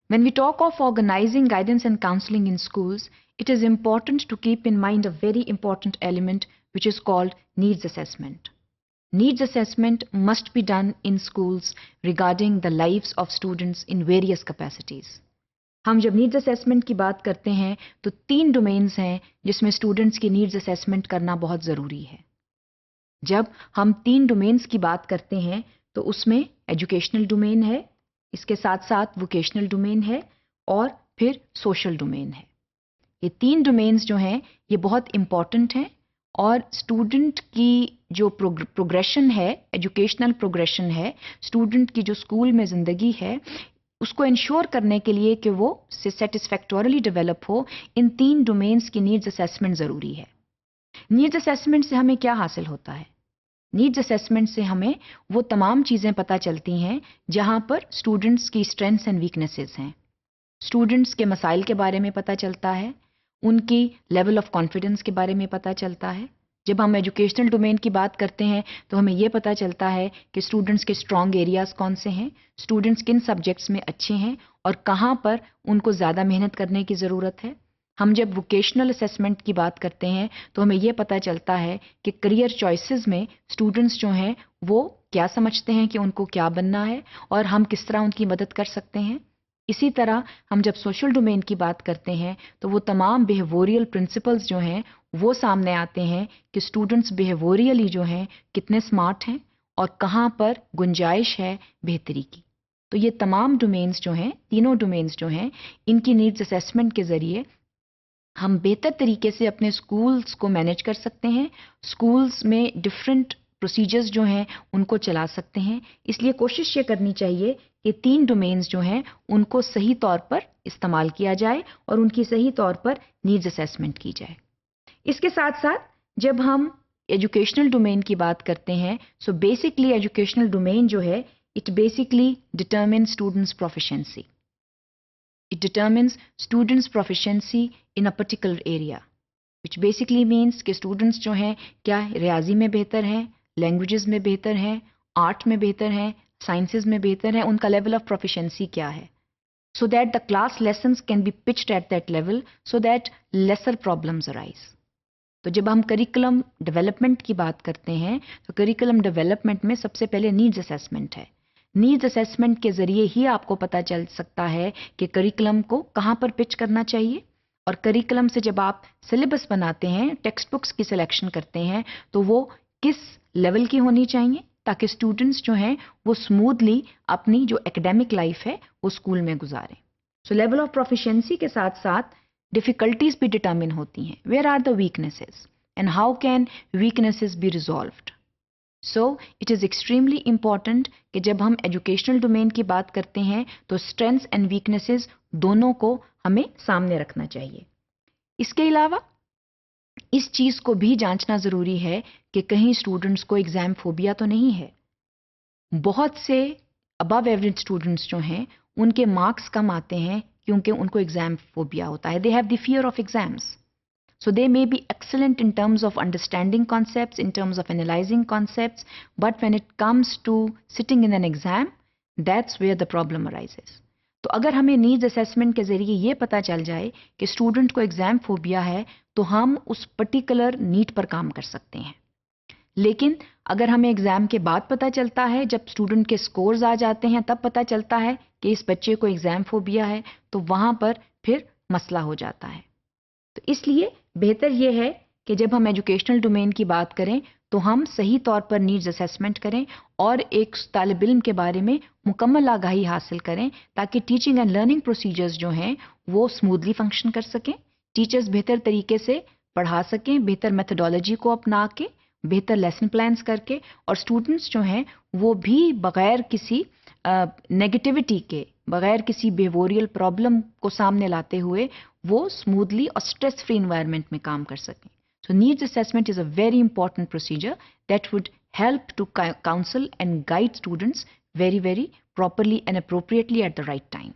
When we talk of organizing guidance and counseling in schools, it is important to keep in mind a very important element which is called needs assessment. Needs assessment must be done in schools regarding the lives of students in various capacities. ہم جب needs assessment کی بات کرتے ہیں تو 3 domains ہیں جس میں اسٹوڈنٹس کی نیڈز اسیسمنٹ کرنا بہت ضروری ہے. جب ہم 3 ڈومینز کی بات کرتے ہیں تو اس میں ایجوکیشنل ڈومین ہے، اس کے ساتھ ساتھ ووکیشنل ڈومین ہے اور پھر سوشل ڈومین ہے. یہ 3 ڈومینز جو ہیں یہ بہت امپورٹنٹ ہیں اور اسٹوڈنٹ کی جو پروگریشن ہے، ایجوکیشنل پروگریشن ہے، اسٹوڈنٹ کی جو اسکول میں زندگی ہے، اس کو انشور کرنے کے لیے کہ وہ سیٹسفیکٹورلی ڈیولپ ہو، ان 3 ڈومینز کی نیڈز اسیسمنٹ ضروری ہے. نیڈز اسیسمنٹ سے ہمیں کیا حاصل ہوتا ہے؟ نیڈز اسیسمنٹ سے ہمیں وہ تمام چیزیں پتہ چلتی ہیں جہاں پر اسٹوڈنٹس کی اسٹرینتھس اینڈ ویکنیسز ہیں. اسٹوڈنٹس کے مسائل کے بارے میں پتہ چلتا ہے، ان کی لیول آف کانفیڈنس کے بارے میں پتہ چلتا ہے. جب ہم ایجوکیشنل ڈومین کی بات کرتے ہیں تو ہمیں یہ پتہ چلتا ہے کہ اسٹوڈنٹس کے اسٹرانگ ایریاز کون سے ہیں، اسٹوڈنٹس کن سبجیکٹس میں اچھے ہیں اور کہاں پر ان کو زیادہ محنت کرنے کی ضرورت ہے. ہم جب ووکیشنل اسیسمنٹ کی بات کرتے ہیں تو ہمیں یہ پتہ چلتا ہے کہ کریئر چوائسز میں اسٹوڈنٹس جو ہیں وہ کیا سمجھتے ہیں کہ ان کو کیا بننا ہے اور ہم کس طرح ان کی مدد کر سکتے ہیں. اسی طرح ہم جب سوشل ڈومین کی بات کرتے ہیں تو وہ تمام بیہیویئرل پرنسپلز جو ہیں وہ سامنے آتے ہیں کہ اسٹوڈنٹس بیہیویئرلی جو ہیں کتنے سمارٹ ہیں اور کہاں پر گنجائش ہے بہتری کی. تو یہ تمام ڈومینز جو ہیں، تینوں ڈومینز جو ہیں، ان کی نیڈز اسیسمنٹ کے ذریعے ہم بہتر طریقے سے اپنے اسکولز کو مینیج کر سکتے ہیں، اسکولز میں ڈفرینٹ پروسیجرز جو ہیں ان کو چلا سکتے ہیں. اس لیے کوشش یہ کرنی چاہیے کہ 3 ڈومینز جو ہیں ان کو صحیح طور پر استعمال کیا جائے اور ان کی صحیح طور پر نیڈز اسیسمنٹ کی جائے. اس کے ساتھ ساتھ جب ہم ایجوکیشنل ڈومین کی بات کرتے ہیں سو بیسکلی ایجوکیشنل ڈومین جو ہے it basically determines students proficiency. It determines students proficiency in a particular area which basically means کہ اسٹوڈنٹس جو ہیں کیا ریاضی میں بہتر ہیں، لینگویجز میں بہتر ہیں، آرٹ میں بہتر ہیں، سائنسز میں بہتر ہیں، ان کا لیول آف پروفیشنسی کیا ہے. So that the class lessons can be pitched at that level so that lesser problems arise. تو جب ہم کریکولم ڈیولپمنٹ کی بات کرتے ہیں تو کریکولم ڈیولپمنٹ میں سب سے پہلے نیڈز اسیسمنٹ ہے. نیڈز اسیسمنٹ کے ذریعے ہی آپ کو پتہ چل سکتا ہے کہ کریکولم کو کہاں پر پچ کرنا چاہیے، اور کریکولم سے جب آپ سلیبس بناتے ہیں، ٹیکسٹ بکس کی سلیکشن کرتے ہیں تو وہ کس لیول کی ہونی چاہیے تاکہ اسٹوڈنٹس جو ہیں وہ اسموتھلی اپنی جو ایکڈیمک لائف ہے وہ اسکول میں گزاریں. سو لیول آف پروفیشنسی کے ساتھ ساتھ ڈیفیکلٹیز بھی ڈٹرمن ہوتی ہیں. Where are the weaknesses and how can weaknesses be resolved. So it is extremely important کہ جب ہم ایجوکیشنل ڈومین کی بات کرتے ہیں تو اسٹرینتھس اینڈ ویکنیسز دونوں کو ہمیں سامنے رکھنا چاہیے. اس کے علاوہ اس چیز کو بھی جانچنا ضروری ہے کہ کہیں اسٹوڈنٹس کو ایگزام فوبیا تو نہیں ہے. بہت سے ابو ایوریج اسٹوڈنٹس جو ہیں ان کے مارکس کم آتے ہیں کیونکہ ان کو ایگزام فوبیا ہوتا ہے. They have the fear of exams. So they may be excellent in terms of understanding concepts, in terms of analyzing concepts, but when it comes to sitting in an exam, that's where the problem arises. تو اگر ہمیں needs assessment کے ذریعے یہ پتہ چل جائے کہ اسٹوڈنٹ کو ایگزام فوبیا ہے تو ہم اس پرٹیکولر نیڈ پر کام کر سکتے ہیں. لیکن اگر ہمیں ایگزام کے بعد پتہ چلتا ہے، جب اسٹوڈنٹ کے سکورز آ جاتے ہیں تب پتہ چلتا ہے کہ اس بچے کو ایگزام فوبیا ہے، تو وہاں پر پھر مسئلہ ہو جاتا ہے. تو اس لیے بہتر یہ ہے کہ جب ہم ایجوکیشنل ڈومین کی بات کریں تو ہم صحیح طور پر نیڈز اسیسمنٹ کریں اور ایک طالب علم کے بارے میں مکمل آگاہی حاصل کریں تاکہ ٹیچنگ اینڈ لرننگ پروسیجرز جو ہیں وہ اسموتھلی فنکشن کر سکیں، ٹیچرز بہتر طریقے سے پڑھا سکیں، بہتر میتھڈالوجی کو اپنا کے، بہتر لیسن پلانز کر کے، اور اسٹوڈنٹس جو ہیں وہ بھی بغیر کسی نیگیٹیوٹی کے، بغیر کسی بیہیویئرل پرابلم کو سامنے لاتے ہوئے وہ اسموتھلی اور اسٹریس فری انوائرمنٹ میں کام کر سکیں. So needs assessment is a very important procedure that would help to counsel and guide students very, very properly and appropriately at the right time.